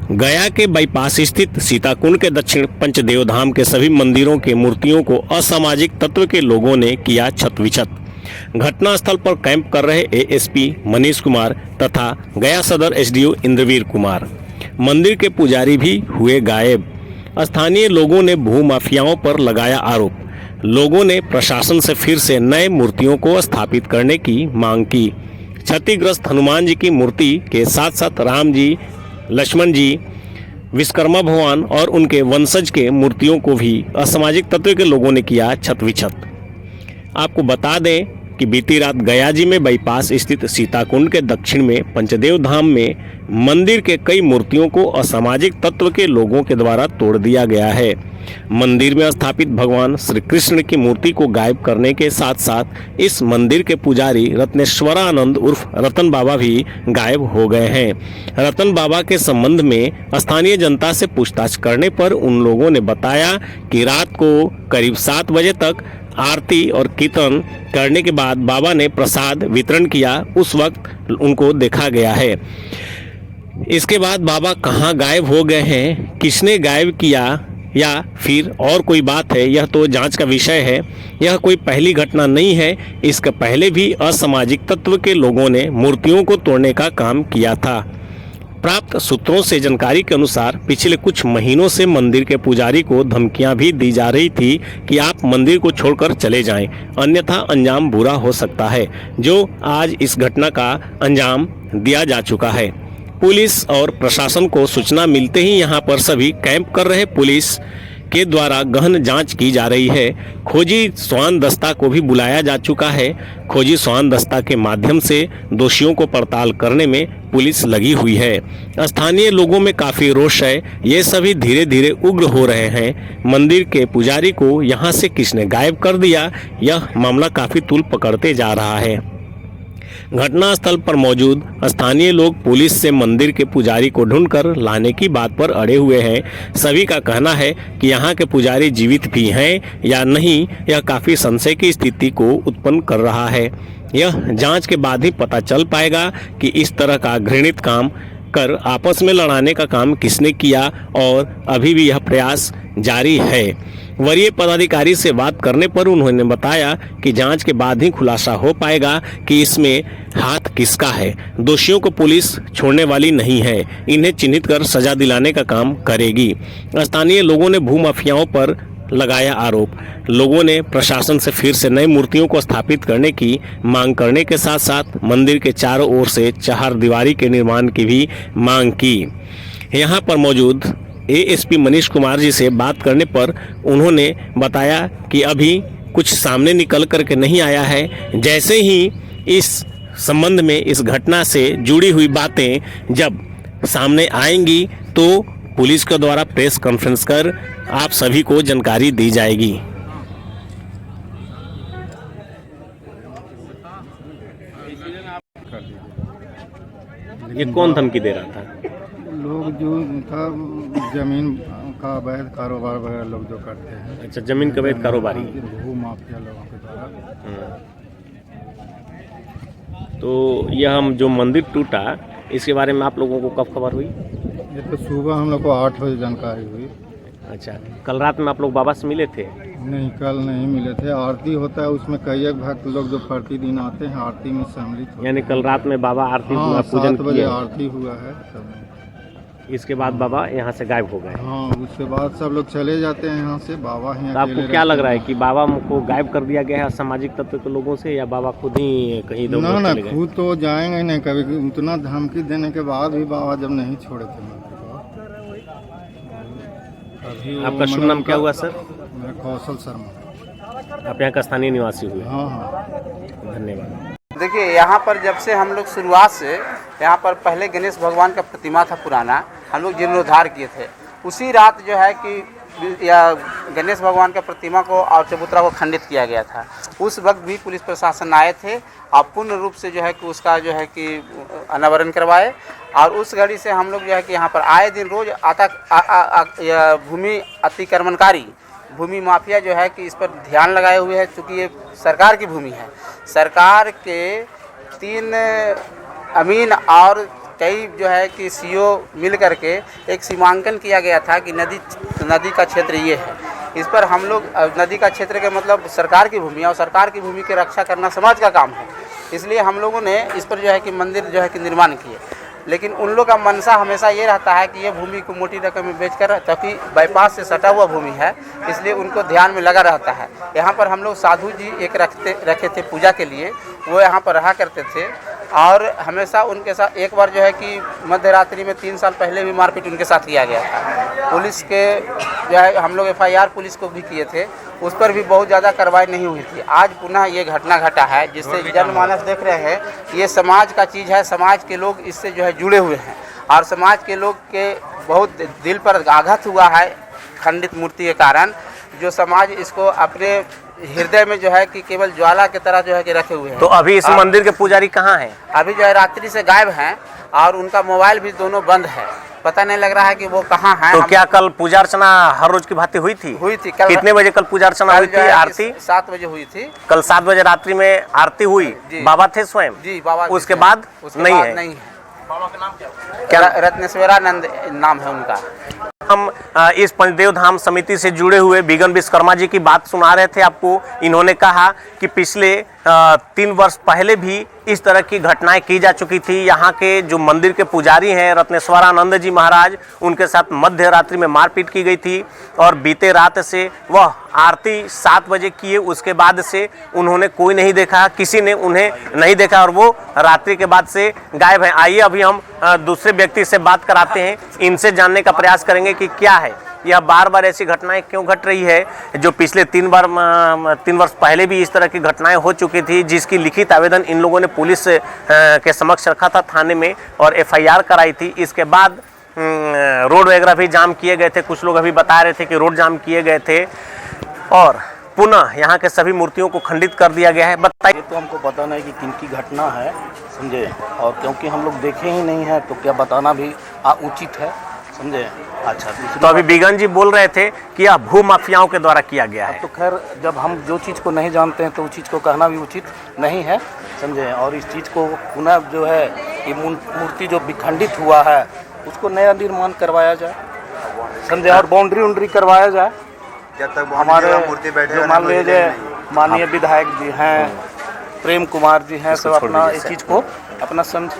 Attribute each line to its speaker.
Speaker 1: गया के बाईपास स्थित सीताकुंड के दक्षिण पंचदेव धाम के सभी मंदिरों के मूर्तियों को असामाजिक तत्व के लोगों ने किया छत-विछत। घटनास्थल पर कैंप कर रहे एएसपी मनीष कुमार तथा गया सदर एसडीओ इंद्रवीर कुमार। मंदिर के पुजारी भी हुए गायब। स्थानीय लोगों ने भूमाफियाओं पर लगाया आरोप। लोगों ने प्रशासन से फिर से नए मूर्तियों को स्थापित करने की मांग की। क्षतिग्रस्त हनुमान जी की मूर्ति के साथ साथ राम जी, लक्ष्मण जी, विश्वकर्मा भगवान और उनके वंशज के मूर्तियों को भी असामाजिक तत्व के लोगों ने किया छत-विछत। आपको बता दें कि बीती रात गया जी में बाईपास स्थित सीताकुंड के दक्षिण में पंचदेव धाम में मंदिर के कई मूर्तियों को असामाजिक तत्व के लोगों के द्वारा तोड़ दिया गया है। मंदिर में स्थापित भगवान श्री कृष्ण की मूर्ति को गायब करने के साथ साथ इस मंदिर के पुजारी रत्नेश्वरानंद उर्फ रतन बाबा भी गायब हो गए हैं। रतन बाबा के संबंध में स्थानीय जनता से पूछताछ करने पर उन लोगों ने बताया कि रात को करीब 7 बजे तक आरती और कीर्तन करने के बाद बाबा ने प्रसाद वितरण किया, उस वक्त उनको देखा गया है। इसके बाद बाबा कहाँ गायब हो गए हैं, किसने गायब किया या फिर और कोई बात है, यह तो जांच का विषय है। यह कोई पहली घटना नहीं है। इसके पहले भी असामाजिक तत्व के लोगों ने मूर्तियों को तोड़ने का काम किया था। प्राप्त सूत्रों से जानकारी के अनुसार पिछले कुछ महीनों से मंदिर के पुजारी को धमकियां भी दी जा रही थी कि आप मंदिर को छोड़कर चले जाएं, अन्यथा अंजाम बुरा हो सकता है, जो आज इस घटना का अंजाम दिया जा चुका है। पुलिस और प्रशासन को सूचना मिलते ही यहां पर सभी कैंप कर रहे पुलिस के द्वारा गहन जांच की जा रही है। खोजी स्वान दस्ता को भी बुलाया जा चुका है। खोजी स्वान दस्ता के माध्यम से दोषियों को पड़ताल करने में पुलिस लगी हुई है। स्थानीय लोगों में काफ़ी रोष है। ये सभी धीरे धीरे उग्र हो रहे हैं। मंदिर के पुजारी को यहाँ से किसने गायब कर दिया, यह मामला काफ़ी तूल पकड़ते जा रहा है। घटनास्थल पर मौजूद स्थानीय लोग पुलिस से मंदिर के पुजारी को ढूंढकर लाने की बात पर अड़े हुए हैं। सभी का कहना है कि यहाँ के पुजारी जीवित भी हैं या नहीं, यह काफ़ी संशय की स्थिति को उत्पन्न कर रहा है। यह जांच के बाद ही पता चल पाएगा कि इस तरह का घृणित काम कर आपस में लड़ाने का काम किसने किया, और अभी भी यह प्रयास जारी है। वरीय पदाधिकारी से बात करने पर उन्होंने बताया कि जांच के बाद ही खुलासा हो पाएगा कि इसमें हाथ किसका है। दोषियों को पुलिस छोड़ने वाली नहीं है, इन्हें चिन्हित कर सजा दिलाने का काम करेगी। स्थानीय लोगों ने भूमाफियाओं पर लगाया आरोप। लोगों ने प्रशासन से फिर से नई मूर्तियों को स्थापित करने की मांग करने के साथ साथ मंदिर के चारों ओर से चहारदीवारी के निर्माण की भी मांग की। यहाँ पर मौजूद एएसपी मनीष कुमार जी से बात करने पर उन्होंने बताया कि अभी कुछ सामने निकल करके नहीं आया है। जैसे ही इस संबंध में इस घटना से जुड़ी हुई बातें जब सामने आएंगी तो पुलिस के द्वारा प्रेस कॉन्फ्रेंस कर आप सभी को जानकारी दी जाएगी। ये कौन धमकी दे रहा था?
Speaker 2: लोग जो था जमीन का अवैध कारोबार वगैरह लोग जो करते हैं।
Speaker 1: अच्छा, जमीन का अवैध कारोबारी,
Speaker 2: भू माफिया लोगों के द्वारा।
Speaker 1: तो यह हम जो मंदिर टूटा, इसके बारे में आप लोगों को कब खबर हुई?
Speaker 2: ये तो सुबह हम लोग को 8 बजे जानकारी हुई।
Speaker 1: अच्छा, कल रात में आप लोग बाबा से मिले थे?
Speaker 2: नहीं, कल नहीं मिले थे। आरती होता है, उसमें कई एक भक्त लोग जो प्रतिदिन आते हैं आरती में सम्मिलित।
Speaker 1: यानी कल रात में बाबा आरती पूजन
Speaker 2: 7 बजे आरती हुआ है सब।
Speaker 1: इसके बाद बाबा यहाँ से गायब हो गए।
Speaker 2: हाँ, उसके बाद सब लोग चले जाते हैं यहाँ से। बाबा ही
Speaker 1: तो आपको क्या लग रहा है कि बाबा को गायब कर दिया गया है सामाजिक तत्व के लोगों से, या बाबा खुद ही कहीं इधर
Speaker 2: ना ना खुद तो जाएंगे नहीं कभी। उतना धमकी देने के बाद भी बाबा जब नहीं छोड़े थे।
Speaker 1: आपका शुभ नाम क्या हुआ सर?
Speaker 2: मैं कौशल शर्मा।
Speaker 1: आप यहाँ का स्थानीय निवासी हुए?
Speaker 2: हाँ।
Speaker 1: धन्यवाद।
Speaker 3: देखिए, यहाँ पर जब से हम लोग शुरुआत से यहाँ पर पहले गणेश भगवान का प्रतिमा था पुराना, हम लोग जीर्णोद्धार किए थे। उसी रात जो है कि या गणेश भगवान का प्रतिमा को और चबूतरा को खंडित किया गया था। उस वक्त भी पुलिस प्रशासन आए थे और पूर्ण रूप से जो है कि उसका जो है कि अनावरण करवाए। और उस घड़ी से हम लोग जो है कि यहाँ पर आए दिन रोज आता भूमि अतिक्रमणकारी भूमि माफिया जो है कि इस पर ध्यान लगाए हुए है। चूँकि ये सरकार की भूमि है, सरकार के 3 अमीन और कई जो है कि सीओ मिल करके एक सीमांकन किया गया था कि नदी का क्षेत्र ये है। इस पर हम लोग नदी का क्षेत्र के मतलब सरकार की भूमि है और सरकार की भूमि की रक्षा करना समाज का काम है, इसलिए हम लोगों ने इस पर जो है कि मंदिर जो है कि निर्माण किए। लेकिन उन लोग का मनसा हमेशा ये रहता है कि ये भूमि को मोटी रकम में बेचकर, ताकि बाईपास से सटा हुआ भूमि है, इसलिए उनको ध्यान में लगा रहता है। यहाँ पर हम लोग साधु जी एक रखे थे पूजा के लिए, वो यहाँ पर रहा करते थे और हमेशा उनके साथ एक बार जो है कि मध्य रात्रि में 3 साल पहले भी मारपीट उनके साथ किया गया था। पुलिस के जो है हम लोग FIR पुलिस को भी किए थे, उस पर भी बहुत ज़्यादा कार्रवाई नहीं हुई थी। आज पुनः ये घटना घटा है जिससे जनमानस देख रहे हैं, ये समाज का चीज़ है, समाज के लोग इससे जो है जुड़े हुए हैं और समाज के लोग के बहुत दिल पर आघात हुआ है खंडित मूर्ति के कारण, जो समाज इसको अपने हृदय में जो है कि केवल ज्वाला की तरह जो है कि रखे हुए हैं।
Speaker 1: तो अभी इस मंदिर के पुजारी कहाँ हैं?
Speaker 3: अभी जो है रात्रि से गायब हैं और उनका मोबाइल भी दोनों बंद है, पता नहीं लग रहा है कि वो कहाँ हैं।
Speaker 1: तो क्या कल पूजा अर्चना हर रोज की भांति हुई थी?
Speaker 3: हुई थी। कल
Speaker 1: कितने बजे कल पूजा अर्चना हुई थी? आरती
Speaker 3: 7 बजे हुई थी।
Speaker 1: कल 7 बजे रात्रि में आरती हुई। बाबा थे स्वयं?
Speaker 3: जी बाबा।
Speaker 1: उसके बाद नहीं है?
Speaker 3: नहीं है। बाबा का नाम क्या? रत्नेश्वरानंद नाम है उनका।
Speaker 1: हम इस पंचदेव धाम समिति से जुड़े हुए बिगन विश्वकर्मा जी की बात सुना रहे थे आपको। इन्होंने कहा कि पिछले 3 वर्ष पहले भी इस तरह की घटनाएं की जा चुकी थी। यहाँ के जो मंदिर के पुजारी हैं रत्नेश्वरानंद जी महाराज, उनके साथ मध्य रात्रि में मारपीट की गई थी और बीते रात से वह आरती 7 बजे किए, उसके बाद से उन्होंने कोई नहीं देखा, किसी ने उन्हें नहीं देखा और वो रात्रि के बाद से गायब हैं। आइए अभी हम दूसरे व्यक्ति से बात कराते हैं, इनसे जानने का प्रयास करेंगे कि क्या है यह बार बार ऐसी घटनाएं क्यों घट रही है, जो पिछले 3 वर्ष पहले भी इस तरह की घटनाएं हो चुकी थी, जिसकी लिखित आवेदन इन लोगों ने पुलिस के समक्ष रखा था थाने में और FIR कराई थी। इसके बाद रोड वगैरह भी जाम किए गए थे। कुछ लोग अभी बता रहे थे कि रोड जाम किए गए थे और पुनः यहाँ के सभी मूर्तियों को खंडित कर दिया गया है। बताइए।
Speaker 4: तो हमको पता नहीं कि किनकी घटना है, समझे, और क्योंकि हम लोग देखे ही नहीं है तो क्या बताना भी उचित है, समझे। अच्छा,
Speaker 1: तो अभी बिगन जी बोल रहे थे कि यह भू माफियाओं के द्वारा किया गया है।
Speaker 4: तो खैर, जब हम जो चीज़ को नहीं जानते हैं तो उस चीज़ को कहना भी उचित नहीं है, समझे। और इस चीज़ को पुनः जो है ये मूर्ति जो विखंडित हुआ है उसको नया निर्माण करवाया जाए, समझे, और बाउंड्री करवाया जाए।
Speaker 5: जब तक
Speaker 4: हमारे
Speaker 5: मूर्ति बैठे
Speaker 4: जो मान लीजिए माननीय विधायक जी हैं, प्रेम कुमार जी हैं, सब अपना इस चीज़ को अपना समझ